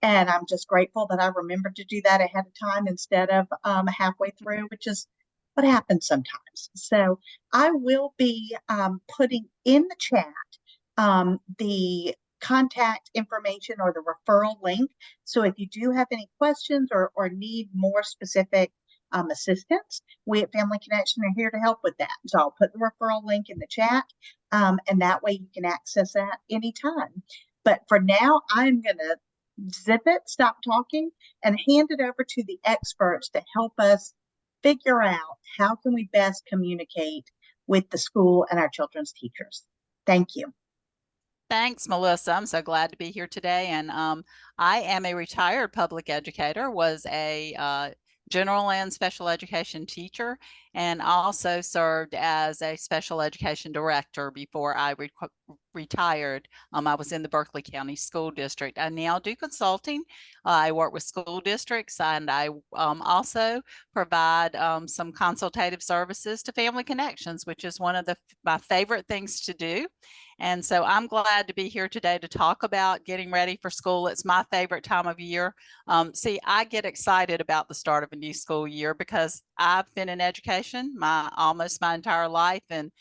And I'm just grateful that I remembered to do that ahead of time instead of halfway through, which is what happens sometimes. So I will be putting in the chat the contact information or the referral link. So if you do have any questions or need more specific assistance, we at Family Connection are here to help with that. So I'll put the referral link in the chat, and that way you can access that anytime. But for now, I'm going to zip it, stop talking, and hand it over to the experts to help us figure out how can we best communicate with the school and our children's teachers. Thank you. Thanks, Melissa. I'm so glad to be here today. And I am a retired public educator, was a general and special education teacher, and also served as a special education director before I retired. I was in the Berkeley County School District. I now do consulting. I work with school districts, and I also provide some consultative services to Family Connections, which is one of my favorite things to do. And so I'm glad to be here today to talk about getting ready for school. It's my favorite time of year. See, I get excited about the start of a new school year because I've been in education almost my entire life, and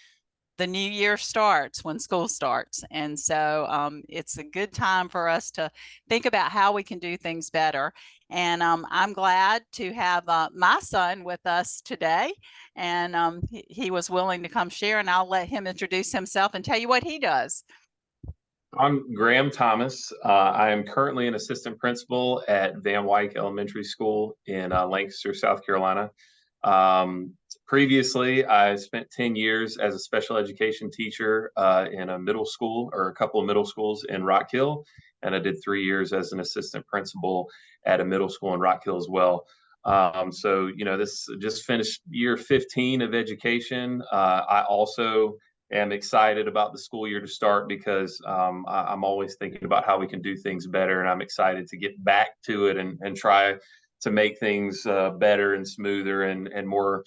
the new year starts when school starts. And so it's a good time for us to think about how we can do things better. And I'm glad to have my son with us today. And he was willing to come share, and I'll let him introduce himself and tell you what he does. I'm Graham Thomas. I am currently an assistant principal at Van Wyck Elementary School in Lancaster, South Carolina. Previously, I spent 10 years as a special education teacher in a middle school, or a couple of middle schools in Rock Hill, and I did 3 years as an assistant principal at a middle school in Rock Hill as well. So, this just finished year 15 of education. I also am excited about the school year to start because I'm always thinking about how we can do things better, and I'm excited to get back to it and try to make things better and smoother and more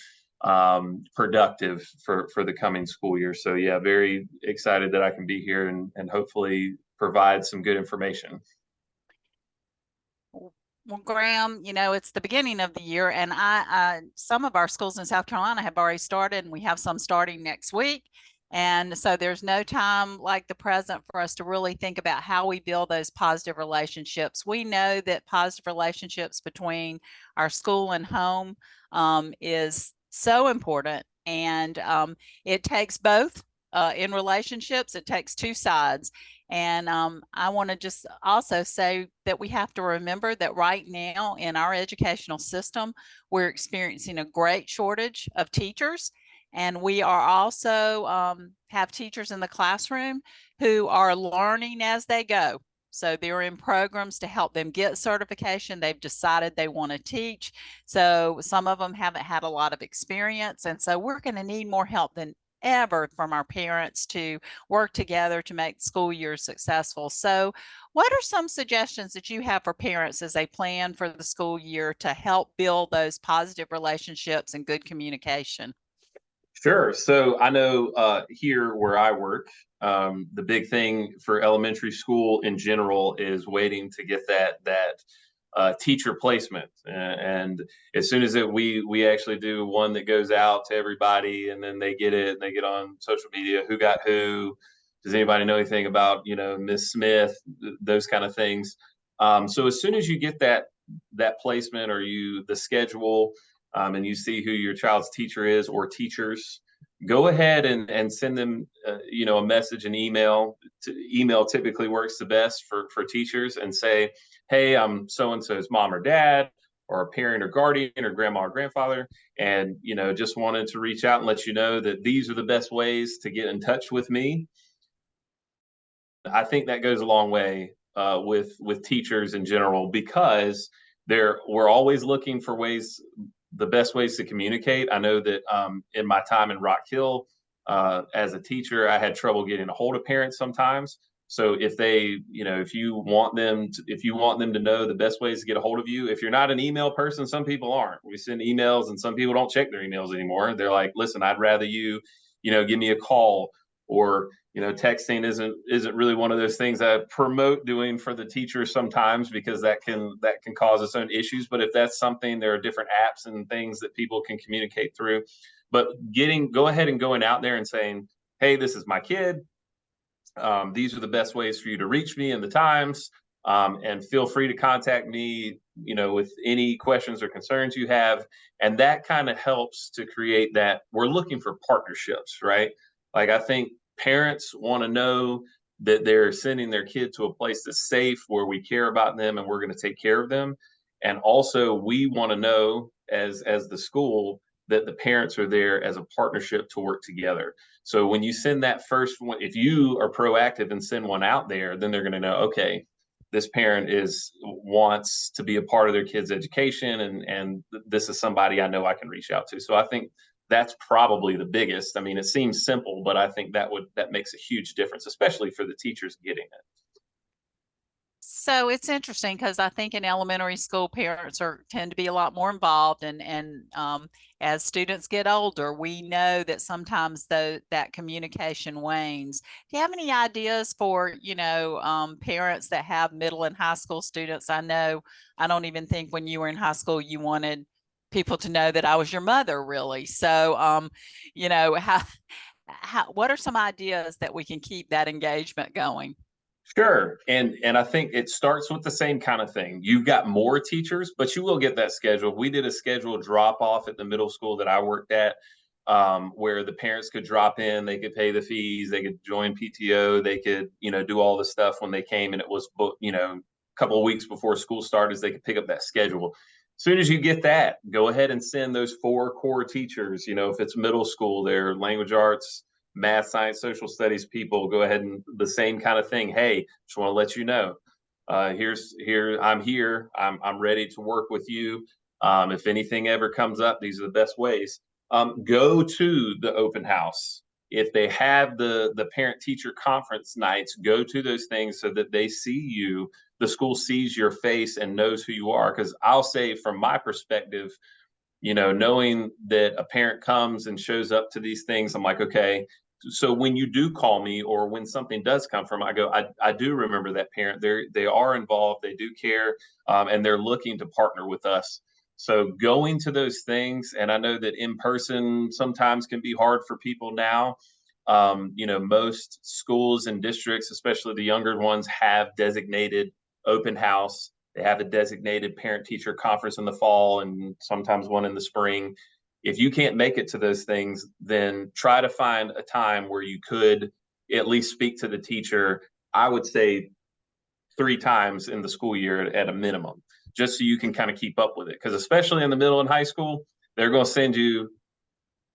productive for the coming school year. So yeah, very excited that I can be here and hopefully provide some good information. Well, Graham, it's the beginning of the year, and some of our schools in South Carolina have already started, and we have some starting next week. And so there's no time like the present for us to really think about how we build those positive relationships. We know that positive relationships between our school and home is so important, and it takes both. In relationships, it takes two sides. And I want to just also say that we have to remember that right now in our educational system, we're experiencing a great shortage of teachers. And we are also have teachers in the classroom who are learning as they go. So they're in programs to help them get certification. They've decided they want to teach. So some of them haven't had a lot of experience. And so we're going to need more help than ever from our parents to work together to make school year successful. So what are some suggestions that you have for parents as they plan for the school year to help build those positive relationships and good communication? Sure. So I know here where I work, the big thing for elementary school in general is waiting to get that teacher placement. And as soon as we actually do one that goes out to everybody, and then they get it, and they get on social media, who got who, does anybody know anything about, Miss Smith, those kind of things. So as soon as you get that placement, or the schedule, and you see who your child's teacher is or teachers, go ahead and send them, a message, an email. Email typically works the best for teachers, and say, hey, I'm so-and-so's mom or dad, or a parent or guardian, or grandma or grandfather, and, just wanted to reach out and let you know that these are the best ways to get in touch with me. I think that goes a long way with teachers in general, because we're always looking for the best ways to communicate. I know that in my time in Rock Hill as a teacher, I had trouble getting a hold of parents sometimes. So if you want them to know the best ways to get a hold of you, if you're not an email person, some people aren't. We send emails, and some people don't check their emails anymore. They're like, listen, I'd rather you give me a call, or texting isn't really one of those things I promote doing for the teachers sometimes, because that can cause its own issues. But if that's something, there are different apps and things that people can communicate through. But go ahead and going out there and saying, hey, this is my kid. These are the best ways for you to reach me in the times. And feel free to contact me, with any questions or concerns you have. And that kind of helps to create that. We're looking for partnerships, right? Like, I think parents want to know that they're sending their kid to a place that's safe, where we care about them and we're going to take care of them. And also, we want to know as the school that the parents are there as a partnership to work together. So when you send that first one, if you are proactive and send one out there, then they're going to know, okay, this parent wants to be a part of their kid's education, and this is somebody I know I can reach out to. So I think that's probably the biggest. I mean, it seems simple, but I think that makes a huge difference, especially for the teachers getting it. So it's interesting because I think in elementary school, parents tend to be a lot more involved, and as students get older, we know that sometimes that communication wanes. Do you have any ideas for parents that have middle and high school students? I know I don't even think when you were in high school you wanted people to know that I was your mother, really. So what are some ideas that we can keep that engagement going? Sure. And I think it starts with the same kind of thing. You've got more teachers, but you will get that schedule. We did a scheduled drop off at the middle school that I worked at, where the parents could drop in, they could pay the fees, they could join PTO, they could, do all the stuff when they came, and it was, a couple of weeks before school started, they could pick up that schedule. As soon as you get that, go ahead and send those 4 core teachers. If it's middle school, they're language arts, math, science, social studies people, go ahead and the same kind of thing. Hey, just want to let you know, I'm here. I'm ready to work with you. If anything ever comes up, these are the best ways. Go to the open house. If they have the parent teacher conference nights, go to those things so that they see you. The school sees your face and knows who you are. Because I'll say, from my perspective, knowing that a parent comes and shows up to these things, I'm like, okay, so when you do call me, or when something does come from, I do remember that parent. They are involved, they do care, and they're looking to partner with us. So going to those things, and I know that in person sometimes can be hard for people now. Most schools and districts, especially the younger ones, have designated open house. They have a designated parent teacher conference in the fall, and sometimes one in the spring. If you can't make it to those things, then try to find a time where you could at least speak to the teacher. I would say 3 times in the school year at a minimum, just so you can kind of keep up with it. Because especially in the middle and high school, they're going to send you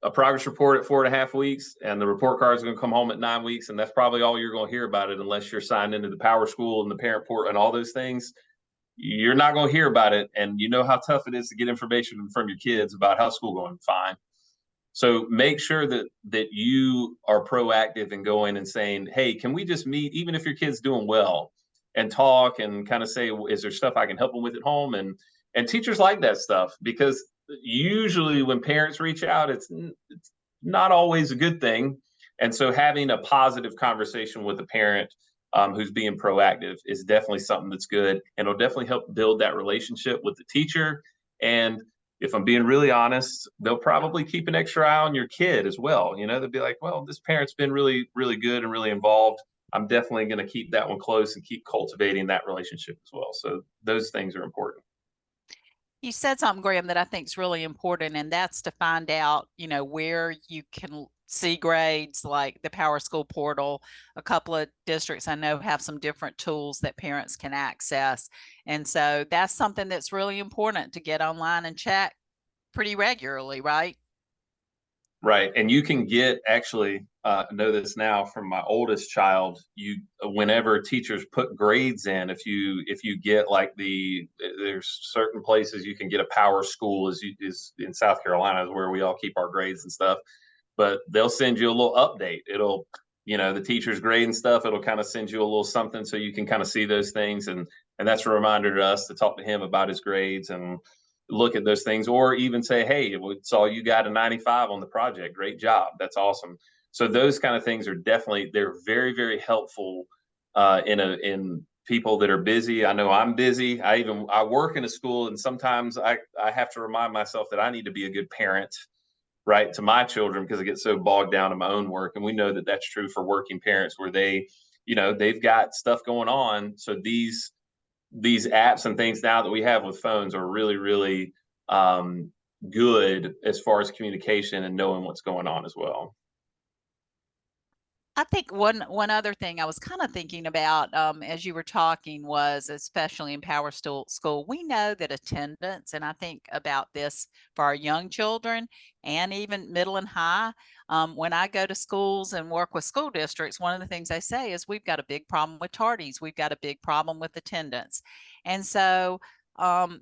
a progress report at 4.5 weeks, and the report card is going to come home at 9 weeks. And that's probably all you're going to hear about it, unless you're signed into the Power School and the parent port and all those things. You're not going to hear about it. And you know how tough it is to get information from your kids about how school going. Fine. So make sure that you are proactive in going and saying, hey, can we just meet, even if your kid's doing well, and talk and kind of say, is there stuff I can help them with at home? And teachers like that stuff, because usually when parents reach out, it's not always a good thing. And so having a positive conversation with a parent who's being proactive is definitely something that's good, and it'll definitely help build that relationship with the teacher. And if I'm being really honest, they'll probably keep an extra eye on your kid as well. They'll be like, well, this parent's been really, really good and really involved. I'm definitely going to keep that one close and keep cultivating that relationship as well. So those things are important. You said something, Graham, that I think is really important, and that's to find out, where you can see grades, like the Power School portal. A couple of districts I know have some different tools that parents can access. And so that's something that's really important to get online and check pretty regularly, right? Right. And you can get, actually, know this now from my oldest child, whenever teachers put grades in, if you get like there's certain places you can get a Power School is in South Carolina, is where we all keep our grades and stuff, but they'll send you a little update. It'll, the teacher's grade and stuff, it'll kind of send you a little something so you can kind of see those things. And that's a reminder to us to talk to him about his grades and look at those things, or even say, hey, we saw you got a 95 on the project. Great job. That's awesome. So those kind of things are definitely, they're very, very helpful in people that are busy. I know I'm busy. I work in a school, and sometimes I have to remind myself that I need to be a good parent, right, to my children, because I get so bogged down in my own work. And we know that that's true for working parents, where they've got stuff going on. So these apps and things now that we have with phones are really, really good as far as communication and knowing what's going on as well. I think one other thing I was kind of thinking about as you were talking was, especially in School, we know that attendance, and I think about this for our young children and even middle and high. When I go to schools and work with school districts, one of the things they say is we've got a big problem with tardies. We've got a big problem with attendance. And so um,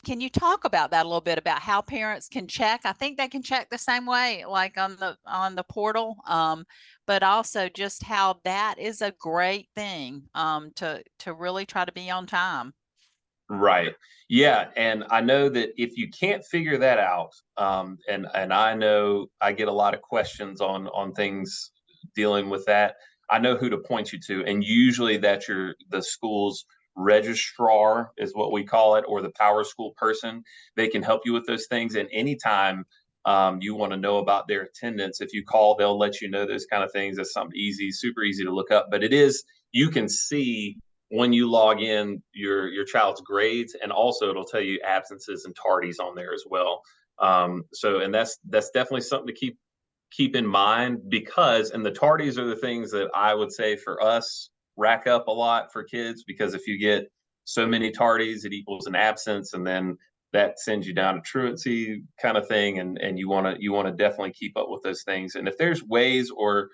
can you talk about that a little bit, about how parents can check? I think they can check the same way, like on the portal, but also just how that is a great thing to really try to be on time. Right. Yeah. And I know that if you can't figure that out, and I know I get a lot of questions on things dealing with that. I know who to point you to, and usually that's the school's registrar is what we call it, or the power school person. They can help you with those things. And anytime you want to know about their attendance, if you call, they'll let you know those kind of things. That's something easy, super easy to look up. But you can see when you log in your child's grades, and also it'll tell you absences and tardies on there as well. And that's definitely something to keep in mind, because, and the tardies are the things that I would say for us rack up a lot for kids, because if you get so many tardies, it equals an absence, and then that sends you down a truancy kind of thing, and you want to definitely keep up with those things. And if there's ways, or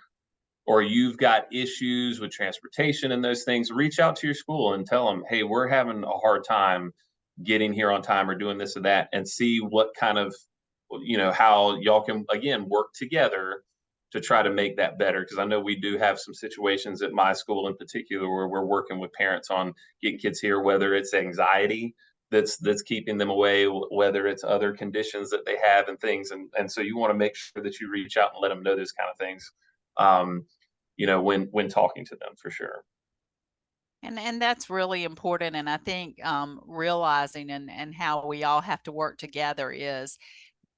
you've got issues with transportation and those things, reach out to your school and tell them, hey, we're having a hard time getting here on time or doing this or that, and see what kind of, how y'all can, again, work together to try to make that better. Because I know we do have some situations at my school in particular where we're working with parents on getting kids here, whether it's anxiety that's keeping them away, whether it's other conditions that they have and things. And so you want to make sure that you reach out and let them know those kind of things, um, when talking to them, for sure. And that's really important. And I think realizing and how we all have to work together is,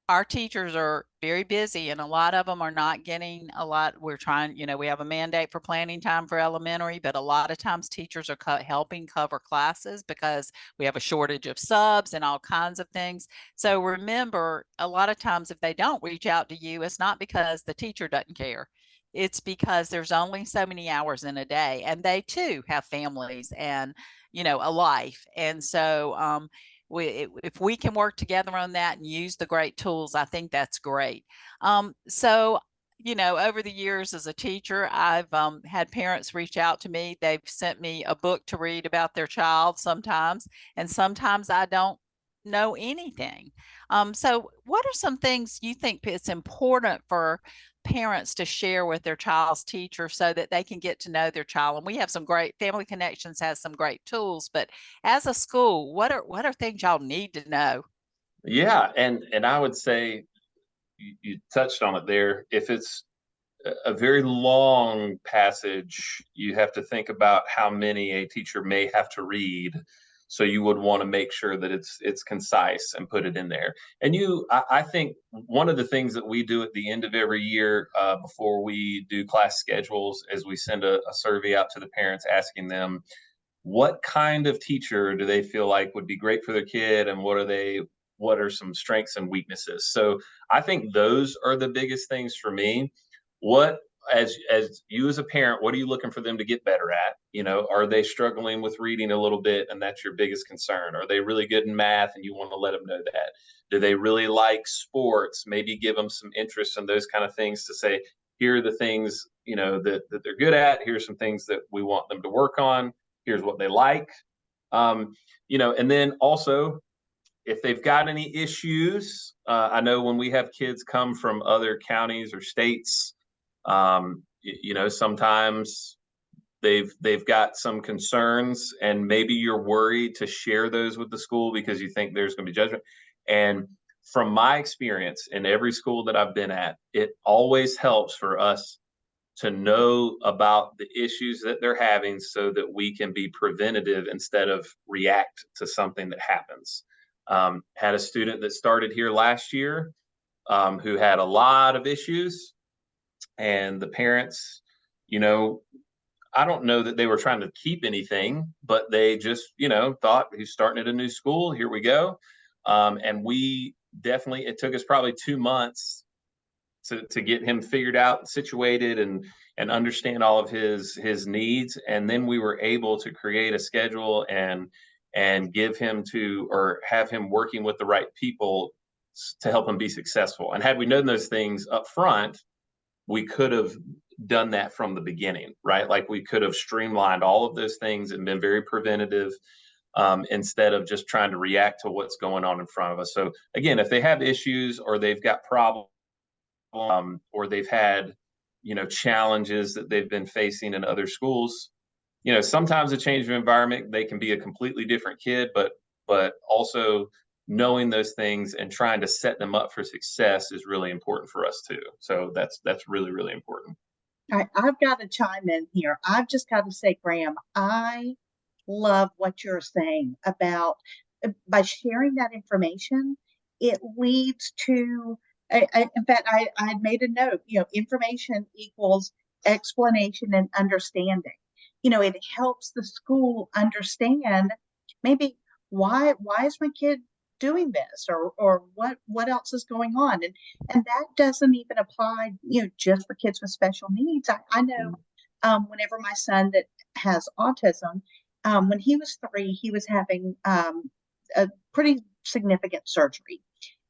our teachers are very busy, and a lot of them are not getting a lot. We're trying, we have a mandate for planning time for elementary, but a lot of times teachers are helping cover classes because we have a shortage of subs and all kinds of things. So remember, a lot of times if they don't reach out to you, it's not because the teacher doesn't care. It's because there's only so many hours in a day, and they too have families and, a life. And so if we can work together on that and use the great tools, I think that's great. So, over the years as a teacher, I've had parents reach out to me. They've sent me a book to read about their child sometimes, and sometimes I don't know anything. So what are some things you think it's important for parents to share with their child's teacher so that they can get to know their child? And we have some great, Family Connections has some great tools, but as a school, what are things y'all need to know? Yeah, and I would say you touched on it there. If it's a very long passage, you have to think about how many a teacher may have to read. So you would want to make sure that it's concise and put it in there. And I think one of the things that we do at the end of every year, before we do class schedules, is we send a survey out to the parents asking them what kind of teacher do they feel like would be great for their kid, and what are some strengths and weaknesses. So I think those are the biggest things for me. What, as you as a parent, what are you looking for them to get better at? Are they struggling with reading a little bit, and that's your biggest concern? Are they really good in math, and you want to let them know that? Do they really like sports? Maybe give them some interest in those kind of things, to say, here are the things, that they're good at. Here's some things that we want them to work on. Here's what they like. And then also, if they've got any issues, I know when we have kids come from other counties or states, sometimes they've got some concerns, and maybe you're worried to share those with the school because you think there's going to be judgment. And from my experience in every school that I've been at, it always helps for us to know about the issues that they're having so that we can be preventative instead of react to something that happens. Had a student that started here last year who had a lot of issues, and the parents, you know, I don't know that they were trying to keep anything, but they just, thought he's starting at a new school. Here we go. And we definitely, it took us probably 2 months to get him figured out, situated, and understand all of his needs. And then we were able to create a schedule and give him to, or have him working with the right people to help him be successful. And had we known those things up front, we could have done that from the beginning, right? Like we could have streamlined all of those things and been very preventative, instead of just trying to react to what's going on in front of us. So again, if they have issues or they've got problems, or they've had, challenges that they've been facing in other schools, sometimes a change of environment, they can be a completely different kid, but also knowing those things and trying to set them up for success is really important for us too. So that's really, really important. I've got to chime in here. I've just got to say, Graham, I love what you're saying about by sharing that information, it leads to, in fact, I made a note, information equals explanation and understanding. It helps the school understand maybe why is my kid doing this, or what else is going on, and that doesn't even apply just for kids with special needs. I know whenever my son that has autism, when he was 3, he was having a pretty significant surgery,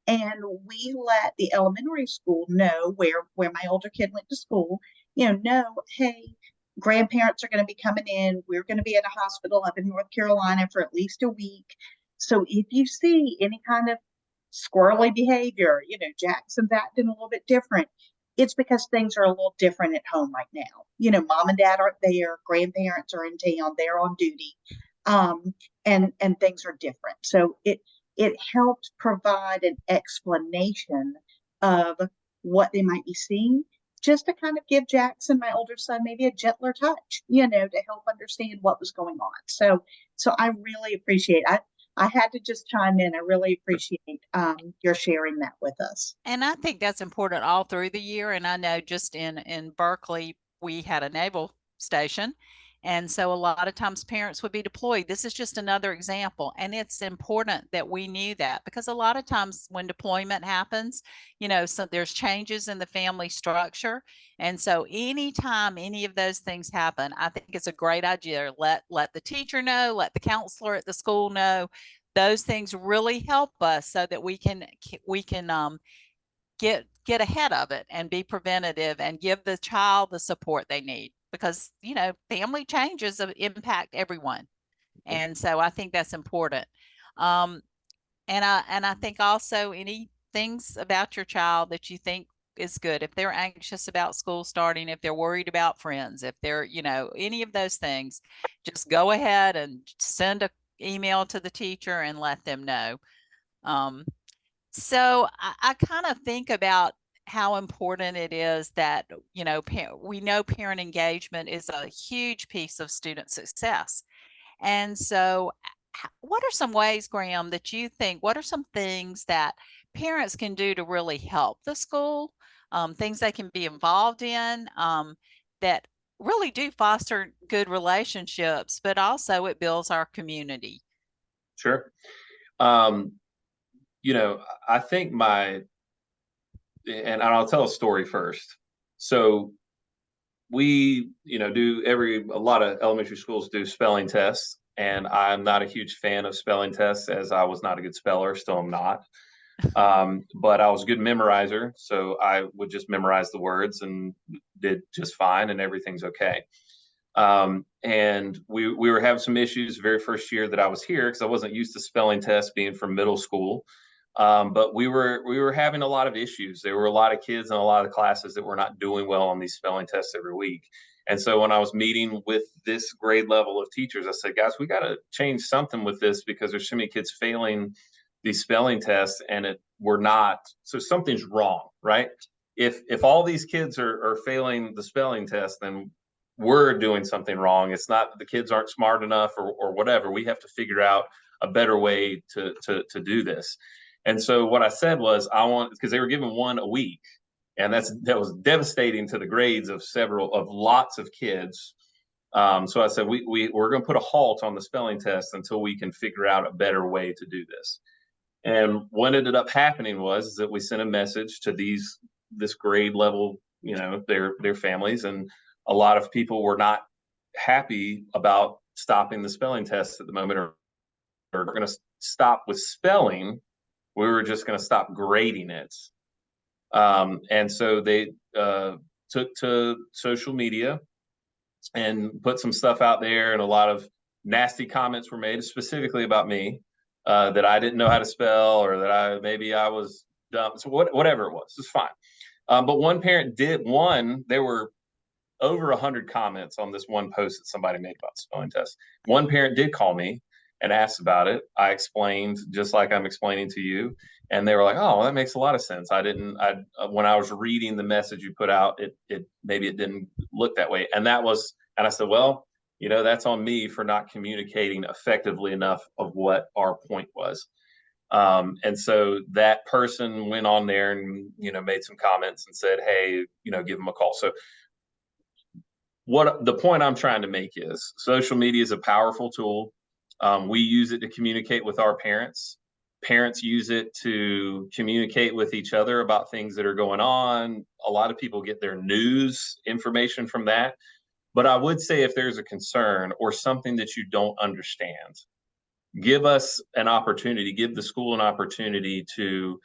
and we let the elementary school know where my older kid went to school. Hey, grandparents are going to be coming in. We're going to be at a hospital up in North Carolina for at least a week. So if you see any kind of squirrely behavior, Jackson's acting a little bit different, it's because things are a little different at home right now. Mom and dad aren't there, grandparents are in town, they're on duty, and things are different. So it helped provide an explanation of what they might be seeing, just to kind of give Jackson, my older son, maybe a gentler touch, to help understand what was going on. So I really appreciate. I had to just chime in. I really appreciate your sharing that with us. And I think that's important all through the year. And I know just in Berkeley, we had a naval station. And so a lot of times parents would be deployed. This is just another example. And it's important that we knew that, because a lot of times when deployment happens, so there's changes in the family structure. And so anytime any of those things happen, I think it's a great idea. Let the teacher know, let the counselor at the school know. Those things really help us so that we can get ahead of it and be preventative and give the child the support they need, because family changes impact everyone, and so I think that's important. And I think also any things about your child that you think is good, if they're anxious about school starting, if they're worried about friends, if they're any of those things, just go ahead and send a email to the teacher and let them know. So I kind of think about how important it is that, we know parent engagement is a huge piece of student success. And so what are some ways, Graham, that you think, what are some things that parents can do to really help the school, things they can be involved in, that really do foster good relationships, but also it builds our community? Sure. I think and I'll tell a story first. So we, a lot of elementary schools do spelling tests, and I'm not a huge fan of spelling tests, as I was not a good speller, still am not. But I was a good memorizer, so I would just memorize the words and did just fine, and everything's okay. And we were having some issues the very first year that I was here, because I wasn't used to spelling tests being from middle school. But we were having a lot of issues. There were a lot of kids in a lot of classes that were not doing well on these spelling tests every week. And so when I was meeting with this grade level of teachers, I said, guys, we got to change something with this, because there's so many kids failing these spelling tests and we're not, so something's wrong, right? If all these kids are failing the spelling test, then we're doing something wrong. It's not the kids aren't smart enough or whatever. We have to figure out a better way to do this. And so what I said was, I want, because they were given one a week, and that was devastating to the grades of lots of kids. So I said, we're going to put a halt on the spelling test until we can figure out a better way to do this. And what ended up happening was that we sent a message to this grade level, their families, and a lot of people were not happy about stopping the spelling test at the moment, or going to stop with spelling. We were just going to stop grading it. And so they took to social media and put some stuff out there, and a lot of nasty comments were made specifically about me, that I didn't know how to spell, or that maybe I was dumb. So whatever it was, it's fine. But one parent there were over 100 comments on this one post that somebody made about spelling tests. One parent did call me and asked about it. I explained just like I'm explaining to you, and they were like, "Oh, well, that makes a lot of sense. When I was reading the message you put out, maybe it didn't look that way." And I said, "Well, that's on me for not communicating effectively enough of what our point was." And so that person went on there and, made some comments and said, "Hey, give them a call." So what the point I'm trying to make is, social media is a powerful tool. We use it to communicate with our parents. Parents use it to communicate with each other about things that are going on. A lot of people get their news information from that. But I would say, if there's a concern or something that you don't understand, give us an opportunity, give the school an opportunity to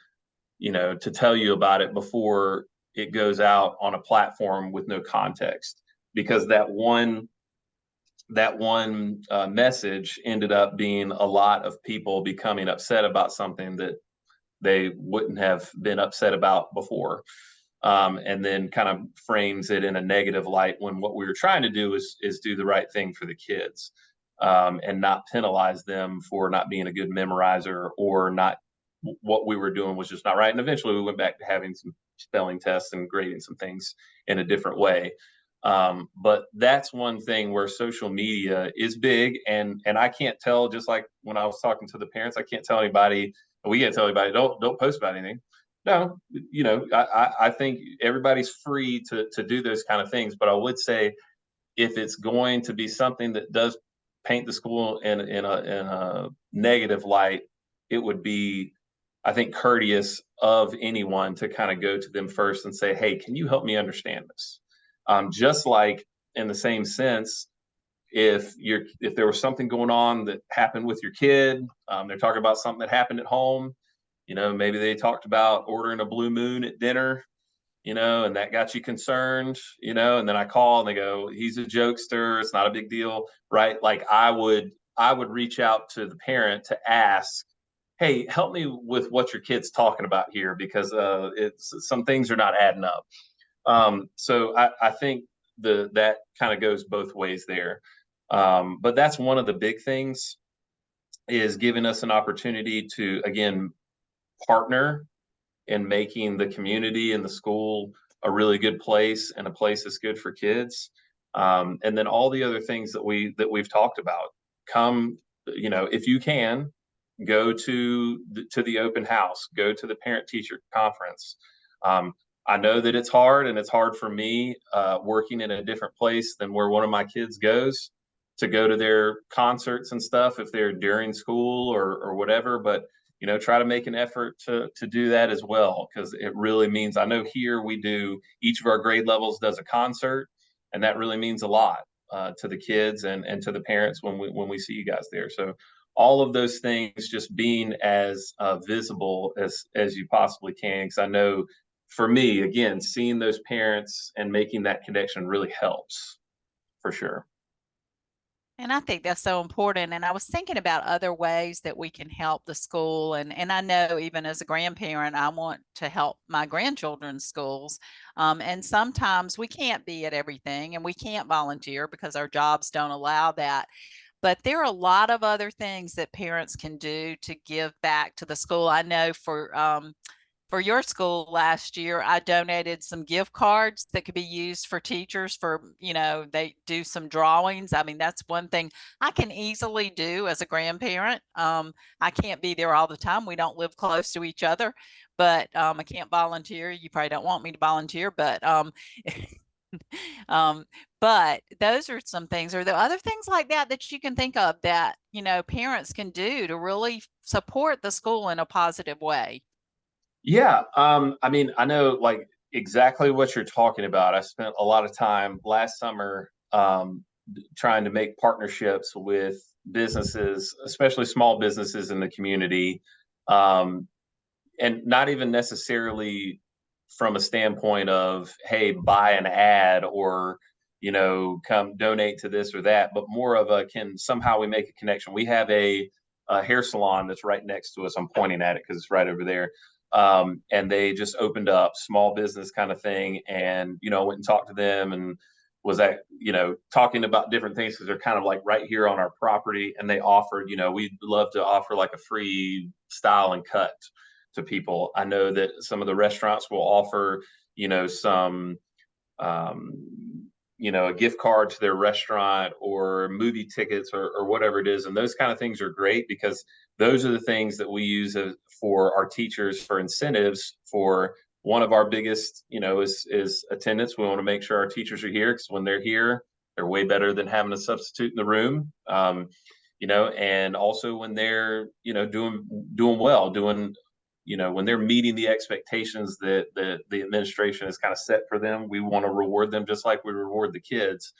tell you about it before it goes out on a platform with no context. Because that one message ended up being a lot of people becoming upset about something that they wouldn't have been upset about before, and then kind of frames it in a negative light, when what we were trying to do is do the right thing for the kids, and not penalize them for not being a good memorizer, or not. What we were doing was just not right. And eventually we went back to having some spelling tests and grading some things in a different way. But that's one thing where social media is big, and I can't tell, just like when I was talking to the parents, I can't tell anybody, we can't tell anybody, don't post about anything. No, I think everybody's free to do those kind of things. But I would say, if it's going to be something that does paint the school in a negative light, it would be, I think, courteous of anyone to kind of go to them first and say, "Hey, can you help me understand this?" Just like, in the same sense, if there was something going on that happened with your kid, they're talking about something that happened at home. Maybe they talked about ordering a Blue Moon at dinner, and that got you concerned, and then I call and they go, "He's a jokester. It's not a big deal," right? Like, I would reach out to the parent to ask, "Hey, help me with what your kid's talking about here, because some things are not adding up." So I think that kind of goes both ways there. But that's one of the big things, is giving us an opportunity to, again, partner in making the community and the school a really good place, and a place that's good for kids. And then all the other things that we've talked about. Come, if you can, go to the open house, go to the parent teacher conference. I know that it's hard, and it's hard for me, working in a different place than where one of my kids goes, to go to their concerts and stuff if they're during school or whatever. But try to make an effort to do that as well, because it really means, I know here each of our grade levels does a concert, and that really means a lot to the kids and to the parents when we see you guys there. So all of those things, just being as visible as you possibly can, because I know, for me, again, seeing those parents and making that connection really helps, for sure. And I think that's so important. And I was thinking about other ways that we can help the school. And I know, even as a grandparent, I want to help my grandchildren's schools. And sometimes we can't be at everything, and we can't volunteer because our jobs don't allow that. But there are a lot of other things that parents can do to give back to the school. I know for your school last year, I donated some gift cards that could be used for teachers for, they do some drawings. I mean, that's one thing I can easily do as a grandparent. I can't be there all the time. We don't live close to each other, but I can't volunteer. You probably don't want me to volunteer, but um, but those are some things. Are there other things like that that you can think of that, parents can do to really support the school in a positive way? Yeah, I mean, I know like exactly what you're talking about. I spent a lot of time last summer trying to make partnerships with businesses, especially small businesses in the community, um, and not even necessarily from a standpoint of, hey, buy an ad or come donate to this or that, but more of a, can somehow we make a connection? We have a hair salon that's right next to us. I'm pointing at it because it's right over there. And they just opened up, small business kind of thing, and went and talked to them and was talking about different things because they're kind of like right here on our property, and they offered, we'd love to offer like a free style and cut to people. I know that some of the restaurants will offer, some, a gift card to their restaurant or movie tickets or whatever it is. And those kind of things are great because those are the things that we use for our teachers for incentives. For one of our biggest, is attendance. We want to make sure our teachers are here because when they're here, they're way better than having a substitute in the room. And also when they're, doing well, when they're meeting the expectations that the administration has kind of set for them, we want to reward them just like we reward the kids.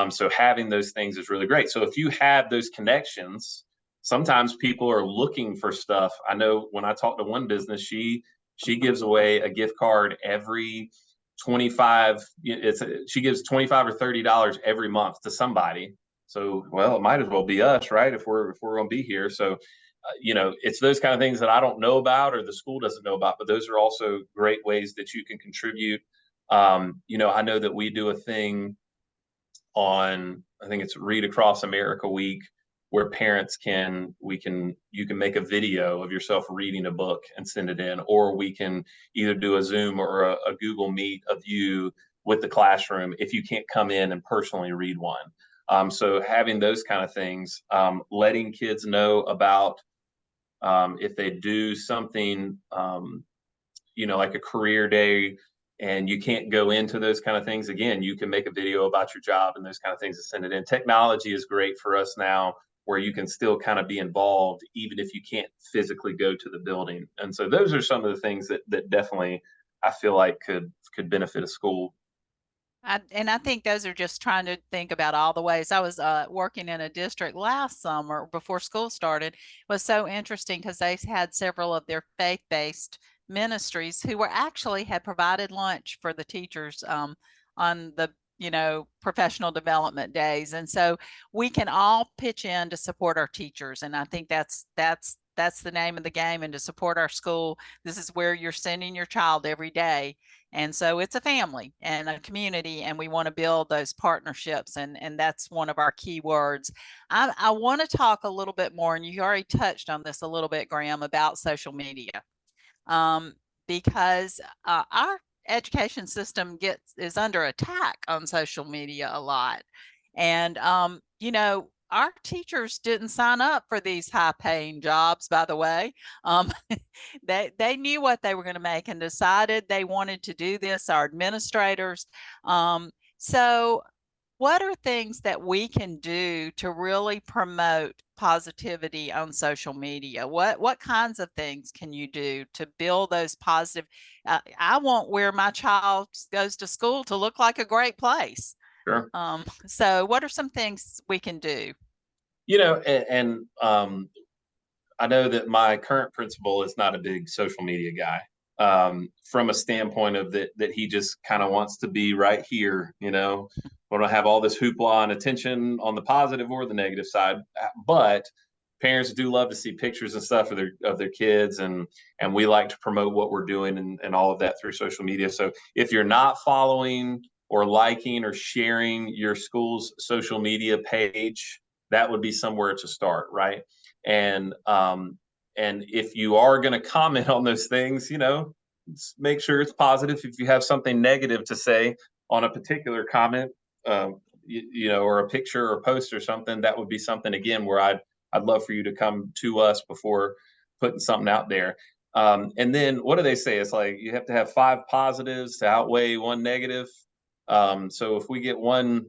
So having those things is really great. So if you have those connections, sometimes people are looking for stuff. I know when I talk to one business, she gives away a gift card every 25. She gives $25 or $30 every month to somebody. So, well, it might as well be us, right? If we're going to be here. So it's those kind of things that I don't know about or the school doesn't know about, but those are also great ways that you can contribute. I know that we do a thing on, I think it's Read Across America Week, where parents you can make a video of yourself reading a book and send it in, or we can either do a Zoom or a Google Meet of you with the classroom if you can't come in and personally read one. So having those kind of things, letting kids know about if they do something, like a career day and you can't go into those kind of things, again, you can make a video about your job and those kind of things and send it in. Technology is great for us now where you can still kind of be involved even if you can't physically go to the building. And so those are some of the things that definitely I feel like could benefit a school. And I think those are just trying to think about all the ways. I was working in a district last summer before school started. It was so interesting because they had several of their faith-based ministries who were actually had provided lunch for the teachers on the professional development days. And so we can all pitch in to support our teachers. And I think that's the name of the game. And to support our school, this is where you're sending your child every day. And so it's a family and a community, and we want to build those partnerships. And that's one of our key words. I want to talk a little bit more, and you already touched on this a little bit, Graham, about social media. Because our education system is under attack on social media a lot. And, our teachers didn't sign up for these high paying jobs, by the way. They knew what they were going to make and decided they wanted to do this, our administrators. So what are things that we can do to really promote positivity on social media? What kinds of things can you do to build those positive? I want where my child goes to school to look like a great place. Sure. So what are some things we can do? And I know that my current principal is not a big social media guy, from a standpoint of that he just kind of wants to be right here, want to have all this hoopla and attention on the positive or the negative side. But parents do love to see pictures and stuff of their kids, and we like to promote what we're doing and all of that through social media. So if you're not following or liking or sharing your school's social media page, that would be somewhere to start, right? And if you are going to comment on those things, make sure it's positive. If you have something negative to say on a particular comment, or a picture or post or something, that would be something again where I'd love for you to come to us before putting something out there. And then what do they say? It's like you have to have 5 positives to outweigh 1 negative. So if we get one,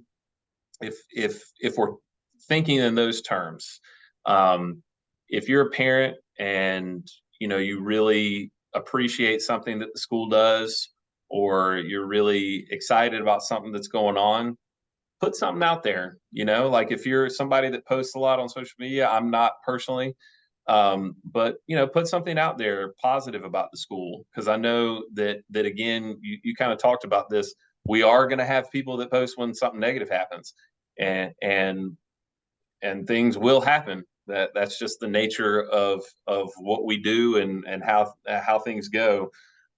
if we're thinking in those terms, if you're a parent and you really appreciate something that the school does, or you're really excited about something that's going on, put something out there. Like if you're somebody that posts a lot on social media, I'm not personally, but put something out there positive about the school, because I know that again, you kind of talked about this. We are going to have people that post when something negative happens, and things will happen. That's just the nature of what we do, and how things go.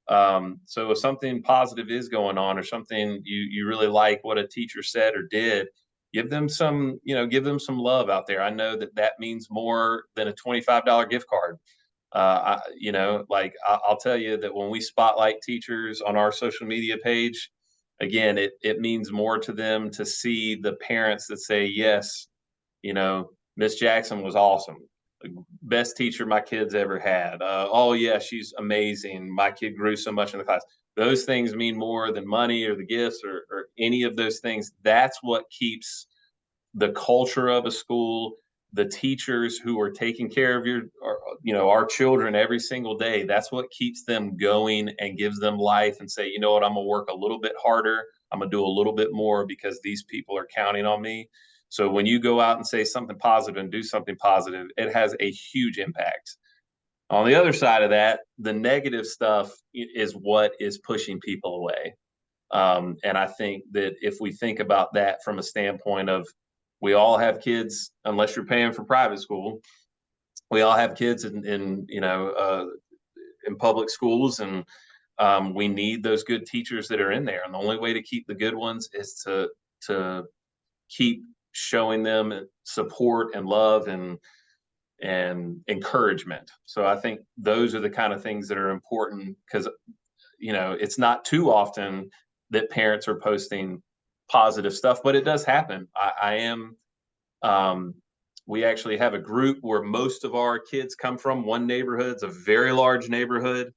So if something positive is going on, or something you really like what a teacher said or did, give them some love out there. I know that means more than a $25 gift card. I'll tell you that when we spotlight teachers on our social media page, again, it means more to them to see the parents that say, yes, Miss Jackson was awesome. Best teacher my kids ever had. Oh yeah, she's amazing. My kid grew so much in the class. Those things mean more than money or the gifts, or any of those things. That's what keeps the culture of a school, the teachers who are taking care of our children every single day. That's what keeps them going and gives them life, and say, you know what, I'm gonna work a little bit harder. I'm gonna do a little bit more because these people are counting on me. So when you go out and say something positive and do something positive, it has a huge impact. On the other side of that, the negative stuff is what is pushing people away. And I think that if we think about that from a standpoint of, we all have kids, unless you're paying for private school, we all have kids in public schools, and we need those good teachers that are in there. And the only way to keep the good ones is to keep showing them support and love and encouragement. So I think those are the kind of things that are important, because it's not too often that parents are posting positive stuff, but it does happen. I am we actually have a group where most of our kids come from. One neighborhood's a very large neighborhood.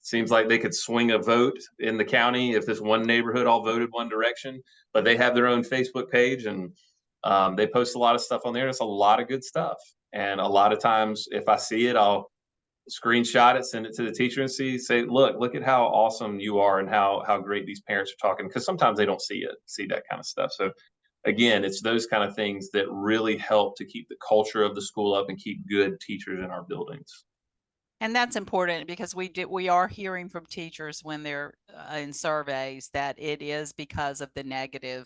Seems like they could swing a vote in the county if this one neighborhood all voted one direction, but they have their own Facebook page, and they post a lot of stuff on there. It's a lot of good stuff. And a lot of times if I see it, I'll screenshot it, send it to the teacher, and say, look at how awesome you are, and how great these parents are talking. Because sometimes they don't see that kind of stuff. So again, it's those kind of things that really help to keep the culture of the school up and keep good teachers in our buildings. And that's important, because we are hearing from teachers when they're in surveys that it is because of the negative,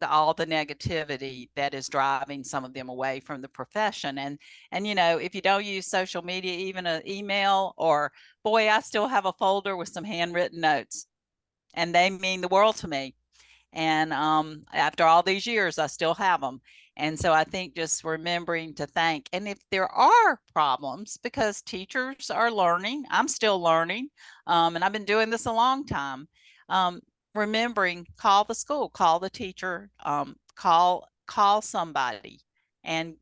all the negativity that is driving some of them away from the profession. And if you don't use social media, even an email, or boy, I still have a folder with some handwritten notes, and they mean the world to me. And after all these years, I still have them. And so I think just remembering to thank, and if there are problems, because teachers are learning, I'm still learning, and I've been doing this a long time, remembering, call the school, call the teacher, call somebody, and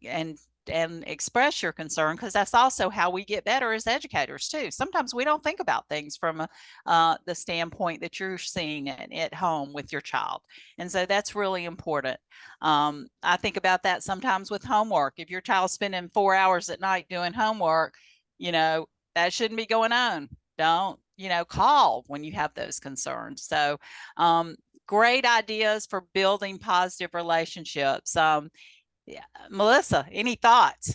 express your concern, because that's also how we get better as educators too. Sometimes we don't think about things from the standpoint that you're seeing it at home with your child. And so that's really important. I think about that sometimes with homework. If your child's spending 4 hours at night doing homework, that shouldn't be going on. Don't, call when you have those concerns. So great ideas for building positive relationships. Yeah. Melissa, any thoughts?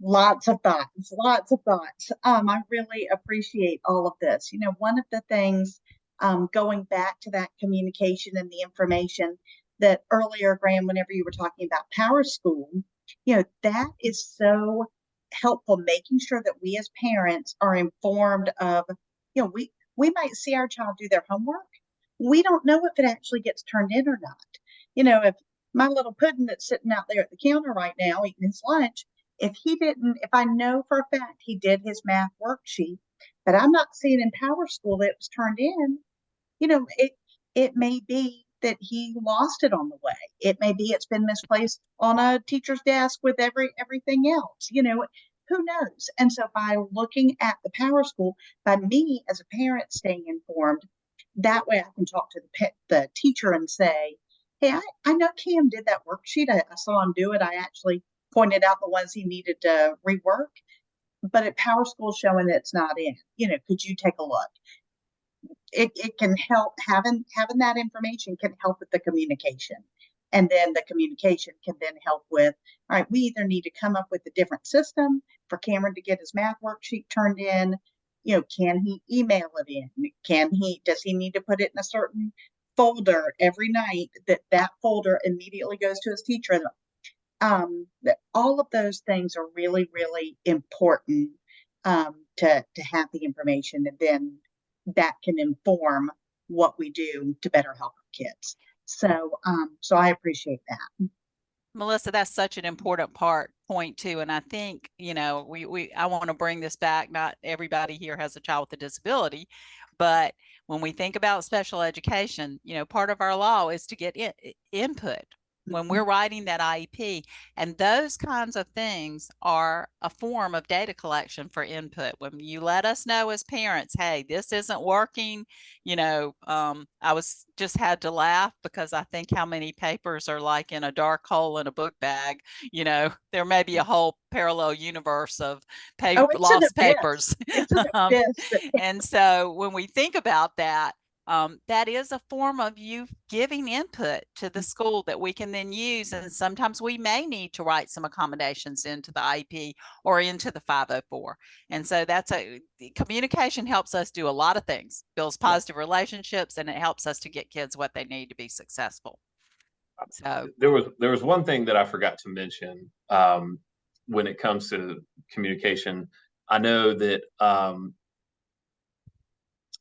Lots of thoughts, lots of thoughts. I really appreciate all of this. One of the things, going back to that communication and the information that earlier, Graham, whenever you were talking about Power School, that is so helpful, making sure that we as parents are informed of, we might see our child do their homework. We don't know if it actually gets turned in or not. If my little pudding that's sitting out there at the counter right now eating his lunch, if I know for a fact he did his math worksheet, but I'm not seeing in Power School that it was turned in, it may be that he lost it on the way. It may be it's been misplaced on a teacher's desk with everything else. Who knows? And so by looking at the Power School, by me as a parent staying informed, that way I can talk to the teacher and say, hey, I know Cam did that worksheet. I saw him do it. I actually pointed out the ones he needed to rework, but at Power School showing that it's not in. Could you take a look? It can help, having that information can help with the communication, and then the communication can then help with, all right, we either need to come up with a different system for Cameron to get his math worksheet turned in. Can he email it in? Does he need to put it in a certain folder every night, that folder immediately goes to his teacher? All of those things are really, really important, to have the information, and then that can inform what we do to better help our kids. So I appreciate that. Melissa, that's such an important point too. And I think, I want to bring this back. Not everybody here has a child with a disability, but when we think about special education, part of our law is to get input when we're writing that IEP. And those kinds of things are a form of data collection for input. When you let us know as parents, hey, this isn't working, I just had to laugh because I think how many papers are like in a dark hole in a book bag. There may be a whole parallel universe of lost papers. And so when we think about that, that is a form of you giving input to the school that we can then use. And sometimes we may need to write some accommodations into the IEP or into the 504. And so communication helps us do a lot of things, builds positive relationships, and it helps us to get kids what they need to be successful. So there was one thing that I forgot to mention, when it comes to communication. I know that,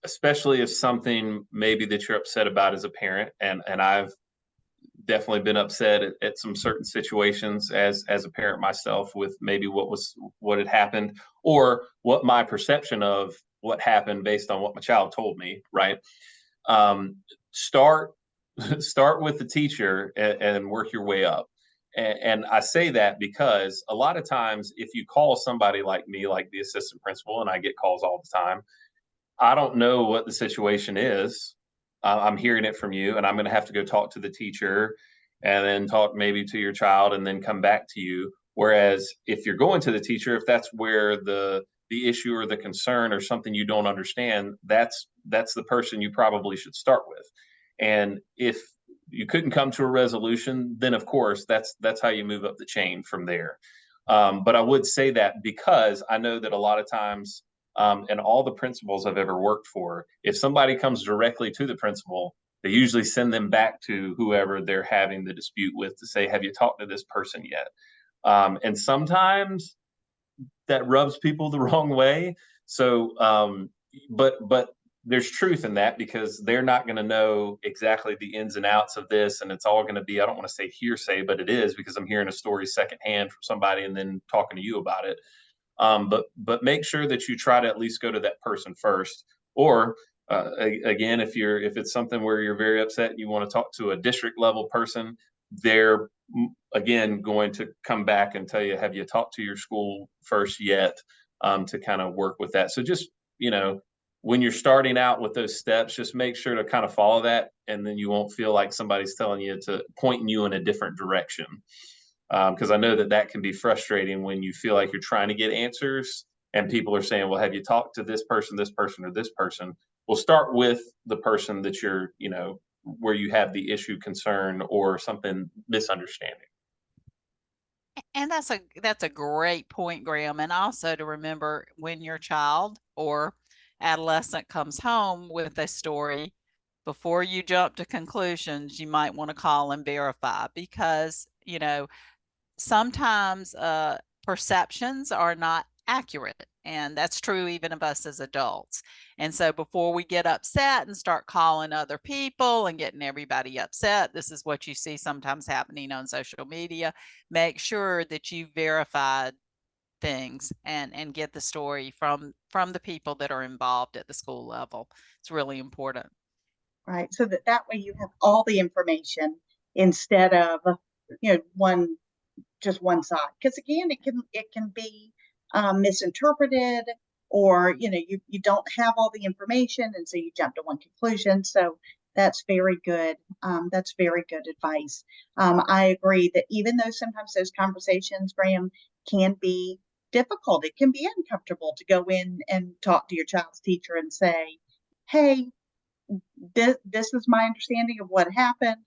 especially if something maybe that you're upset about as a parent, and I've definitely been upset at some certain situations as a parent myself, with maybe what had happened, or what my perception of what happened based on what my child told me, right? Start with the teacher and work your way up. And I say that because a lot of times if you call somebody like me, like the assistant principal, and I get calls all the time, I don't know what the situation is. I'm hearing it from you, and I'm going to have to go talk to the teacher and then talk maybe to your child and then come back to you. Whereas if you're going to the teacher, if that's where the issue or the concern or something you don't understand, that's the person you probably should start with. And if you couldn't come to a resolution, then of course that's how you move up the chain from there. But I would say that because I know that a lot of times, and all the principals I've ever worked for, if somebody comes directly to the principal, they usually send them back to whoever they're having the dispute with to say, have you talked to this person yet? And sometimes that rubs people the wrong way. So, but there's truth in that, because they're not going to know exactly the ins and outs of this. And it's all going to be, I don't want to say hearsay, but it is, because I'm hearing a story secondhand from somebody and then talking to you about it. But make sure that you try to at least go to that person first. Or again, if it's something where you're very upset and you want to talk to a district level person, they're again going to come back and tell you, have you talked to your school first yet, to kind of work with that. So just, when you're starting out with those steps, just make sure to kind of follow that, and then you won't feel like somebody's telling you to pointing you in a different direction. Because I know that can be frustrating when you feel like you're trying to get answers and people are saying, well, have you talked to this person, or this person? Well, start with the person that you're, where you have the issue, concern, or something misunderstanding. And that's a great point, Graham. And also to remember, when your child or adolescent comes home with a story, before you jump to conclusions, you might want to call and verify, because, sometimes perceptions are not accurate. And that's true even of us as adults. And so before we get upset and start calling other people and getting everybody upset, this is what you see sometimes happening on social media. Make sure that you verified things and get the story from the people that are involved at the school level. It's really important. Right. So that way you have all the information instead of, just one side. Because again, it can be misinterpreted, or you don't have all the information, and so you jump to one conclusion. So that's very good. That's very good advice. I agree that even though sometimes those conversations, Graham, can be difficult, it can be uncomfortable to go in and talk to your child's teacher and say, "Hey, this is my understanding of what happened.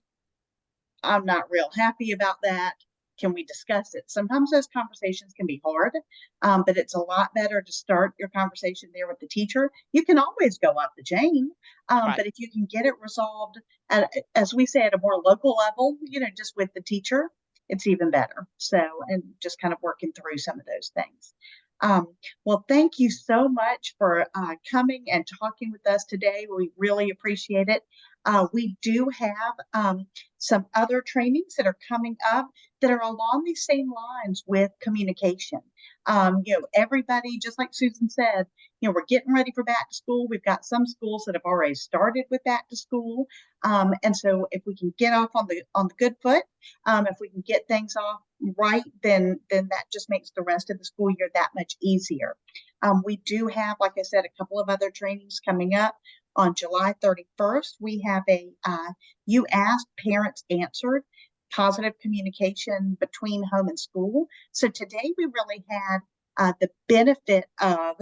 I'm not real happy about that. Can we discuss it?" Sometimes those conversations can be hard, but it's a lot better to start your conversation there with the teacher. You can always go up the chain, Right. but if you can get it resolved at, as we say, at a more local level, just with the teacher, it's even better. So, and just kind of working through some of those things. Well, thank you so much for coming and talking with us today. We really appreciate it. We do have some other trainings that are coming up that are along these same lines with communication. Everybody, just like Susan said, we're getting ready for back to school. We've got some schools that have already started with back to school. And so if we can get off on the good foot, if we can get things off right, then that just makes the rest of the school year that much easier. We do have, like I said, a couple of other trainings coming up. On July 31st, we have a You Asked, Parents Answered, positive communication between home and school. So today we really had the benefit of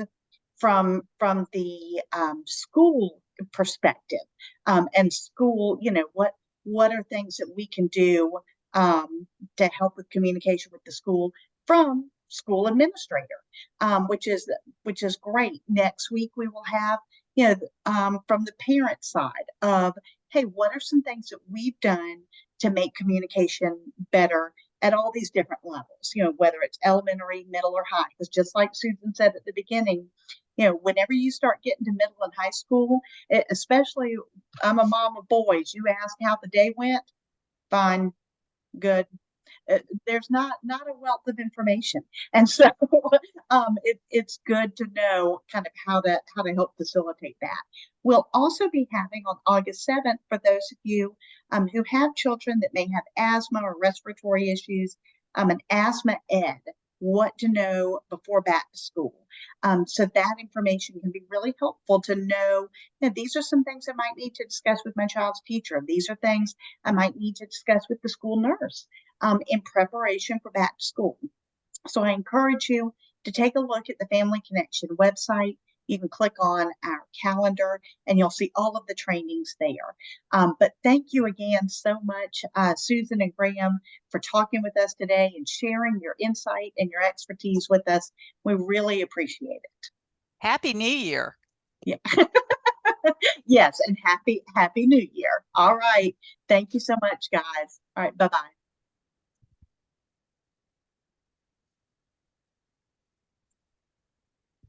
from the school perspective, and school, what are things that we can do to help with communication with the school from school administrator, which is great. Next week we will have, from the parent side of, hey, what are some things that we've done to make communication better at all these different levels, whether it's elementary, middle, or high. Because just like Susan said at the beginning, whenever you start getting to middle and high school, especially, I'm a mom of boys, you ask how the day went, fine, good. There's not a wealth of information, and so it's good to know kind of how to help facilitate that. We'll also be having on August 7th, for those of you who have children that may have asthma or respiratory issues, an asthma ed, what to know before back to school. So that information can be really helpful to know, these are some things I might need to discuss with my child's teacher. These are things I might need to discuss with the school nurse in preparation for back to school. So I encourage you to take a look at the Family Connection website. You can click on our calendar and you'll see all of the trainings there. But thank you again so much, Susan and Graham, for talking with us today and sharing your insight and your expertise with us. We really appreciate it. Happy New Year. Yeah. Yes, and happy New Year. All right. Thank you so much, guys. All right. Bye-bye.